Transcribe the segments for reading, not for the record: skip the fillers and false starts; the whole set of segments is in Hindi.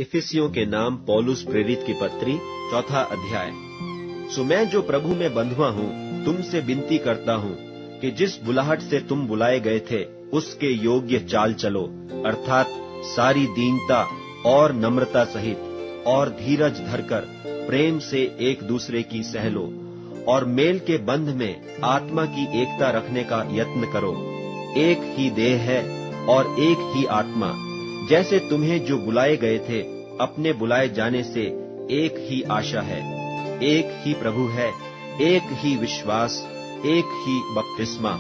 इफिसियों के नाम पौलुस प्रेरित की पत्री 4 अध्याय। सो मैं जो प्रभु में बंधुआ हूँ तुमसे विनती करता हूँ कि जिस बुलाहट से तुम बुलाए गए थे उसके योग्य चाल चलो, अर्थात सारी दीनता और नम्रता सहित, और धीरज धरकर प्रेम से एक दूसरे की सह लो, और मेल के बंध में आत्मा की एकता रखने का यत्न करो। एक ही देह है और एक ही आत्मा, जैसे तुम्हें जो बुलाए गए थे अपने बुलाए जाने से एक ही आशा है, एक ही प्रभु है, एक ही विश्वास, एक ही बपतिस्मा,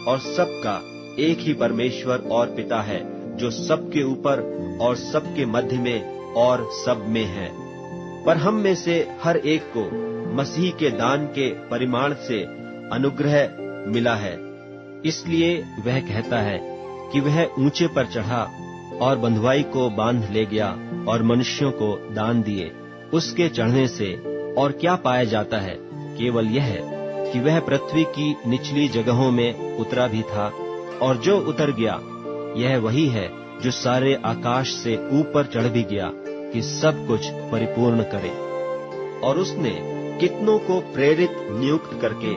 और सबका एक ही परमेश्वर और पिता है, जो सबके ऊपर और सबके मध्य में और सब में है। पर हम में से हर एक को मसीह के दान के परिमाण से अनुग्रह मिला है। इसलिए वह कहता है कि वह ऊंचे पर चढ़ा और बंधुआई को बांध ले गया और मनुष्यों को दान दिए। उसके चढ़ने से और क्या पाया जाता है? केवल यह कि वह पृथ्वी की निचली जगहों में उतरा भी था, और जो उतर गया यह वही है जो सारे आकाश से ऊपर चढ़ भी गया कि सब कुछ परिपूर्ण करे। और उसने कितनों को प्रेरित नियुक्त करके,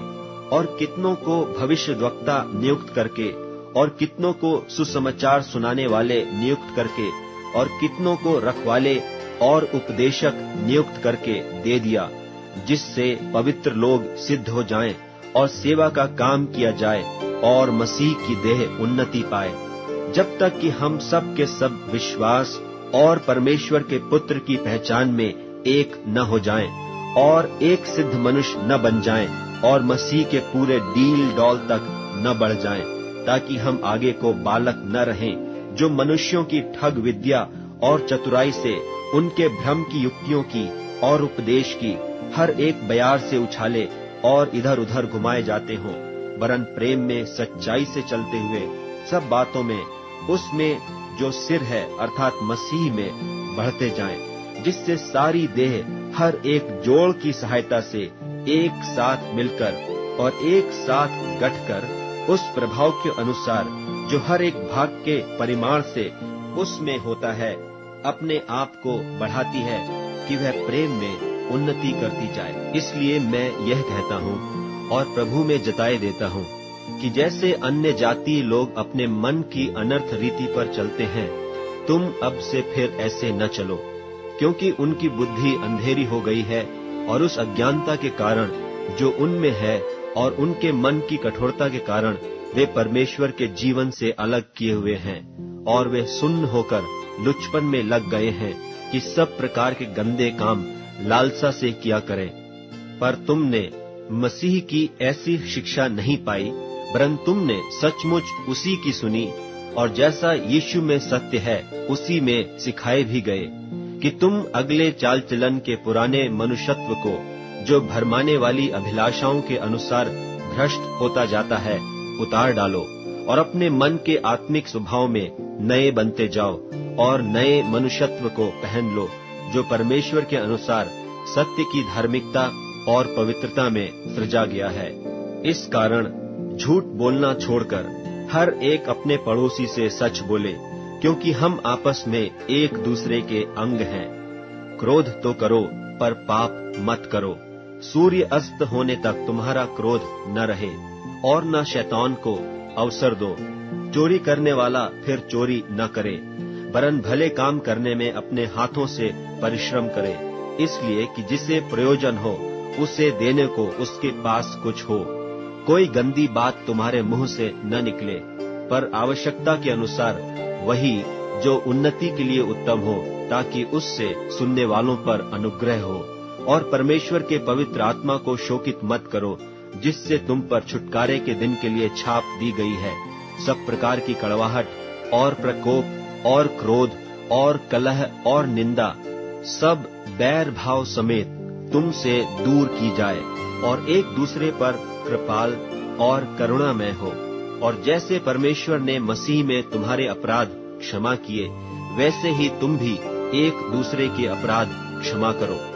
और कितनों को भविष्यद्वक्ता नियुक्त करके, और कितनों को सुसमाचार सुनाने वाले नियुक्त करके, और कितनों को रखवाले और उपदेशक नियुक्त करके दे दिया, जिससे पवित्र लोग सिद्ध हो जाएं और सेवा का काम किया जाए और मसीह की देह उन्नति पाए, जब तक कि हम सब के सब विश्वास और परमेश्वर के पुत्र की पहचान में एक न हो जाएं और एक सिद्ध मनुष्य न बन जाएं और मसीह के पूरे डील डौल तक न बढ़ जाएं, ताकि हम आगे को बालक न रहें, जो मनुष्यों की ठग विद्या और चतुराई से, उनके भ्रम की युक्तियों की और उपदेश की हर एक बयार से उछाले और इधर उधर घुमाए जाते हों, वरन प्रेम में सच्चाई से चलते हुए सब बातों में उसमें जो सिर है अर्थात मसीह में बढ़ते जाएं, जिससे सारी देह हर एक जोड़ की सहायता से एक साथ मिलकर और एक साथ गठकर उस प्रभाव के अनुसार जो हर एक भाग के परिमाण से उसमें होता है, अपने आप को बढ़ाती है कि वह प्रेम में उन्नति करती जाए। इसलिए मैं यह कहता हूँ और प्रभु में जताए देता हूँ कि जैसे अन्य जातीय लोग अपने मन की अनर्थ रीति पर चलते हैं, तुम अब से फिर ऐसे न चलो, क्योंकि उनकी बुद्धि अंधेरी हो गई है, और उस अज्ञानता के कारण जो उनमें है और उनके मन की कठोरता के कारण वे परमेश्वर के जीवन से अलग किए हुए हैं, और वे सुन्न होकर लुचपन में लग गए हैं कि सब प्रकार के गंदे काम लालसा से किया करें। पर तुमने मसीह की ऐसी शिक्षा नहीं पाई, वरन तुमने सचमुच उसी की सुनी, और जैसा यीशु में सत्य है उसी में सिखाए भी गए, कि तुम अगले चाल चलन के पुराने मनुष्यत्व को, जो भरमाने वाली अभिलाषाओं के अनुसार भ्रष्ट होता जाता है, उतार डालो, और अपने मन के आत्मिक स्वभाव में नए बनते जाओ, और नए मनुष्यत्व को पहन लो, जो परमेश्वर के अनुसार सत्य की धार्मिकता और पवित्रता में सृजा गया है। इस कारण झूठ बोलना छोड़कर हर एक अपने पड़ोसी से सच बोले, क्योंकि हम आपस में एक दूसरे के अंग हैं। क्रोध तो करो पर पाप मत करो। सूर्य अस्त होने तक तुम्हारा क्रोध न रहे, और न शैतान को अवसर दो। चोरी करने वाला फिर चोरी न करे, वरन भले काम करने में अपने हाथों से परिश्रम करे, इसलिए कि जिसे प्रयोजन हो उसे देने को उसके पास कुछ हो। कोई गंदी बात तुम्हारे मुंह से न निकले, पर आवश्यकता के अनुसार वही जो उन्नति के लिए उत्तम हो, ताकि उससे सुनने वालों पर अनुग्रह हो। और परमेश्वर के पवित्र आत्मा को शोकित मत करो, जिससे तुम पर छुटकारे के दिन के लिए छाप दी गई है। सब प्रकार की कड़वाहट और प्रकोप और क्रोध और कलह और निंदा सब बैर भाव समेत तुमसे दूर की जाए, और एक दूसरे पर कृपाल और करुणामय हो। और जैसे परमेश्वर ने मसीह में तुम्हारे अपराध क्षमा किए, वैसे ही तुम भी एक दूसरे के अपराध क्षमा करो।